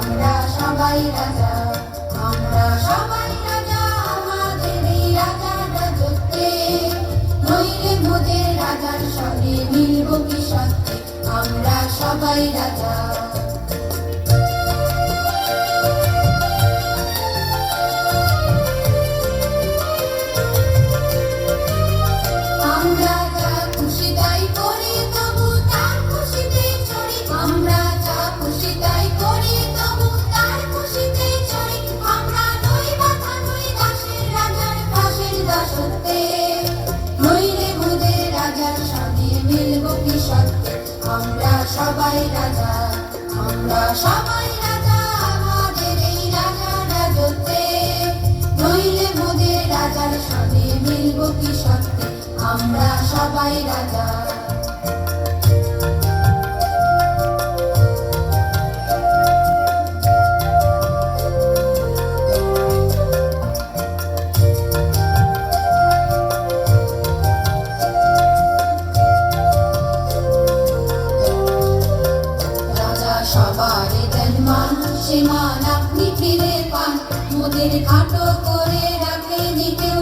আমরা সবাই রাজা, আমরা সবাই রাজা আমাদের এই রাজার রাজত্বে। নইলে মোদের রাজার সঙ্গে মিলব কি সত্যে, আমরা সবাই রাজা। আমরা যা খুশি তাই করি তবু তার খুশিতে চড়ি, আমরা যা খুশি তাই করি তবু তার খুশিতে চড়ি। আমরা নই বাধা নই দাসের রাজার দাসের দাসত্বে। নইলে মোদের রাজার সঙ্গে মিলব কি সত্যে, আমরা সবাই রাজা, আমরা সবাই রাজা আমাদের এই রাজার রাজত্বে। নইলে মোদের রাজার সঙ্গে মিলব কি সত্যে, আমরা সবাই রাজা। রাজা সবারই দেন মান, সে মান আপনি ফিরে পান। মোদের খাটো করে রাখে নিতেও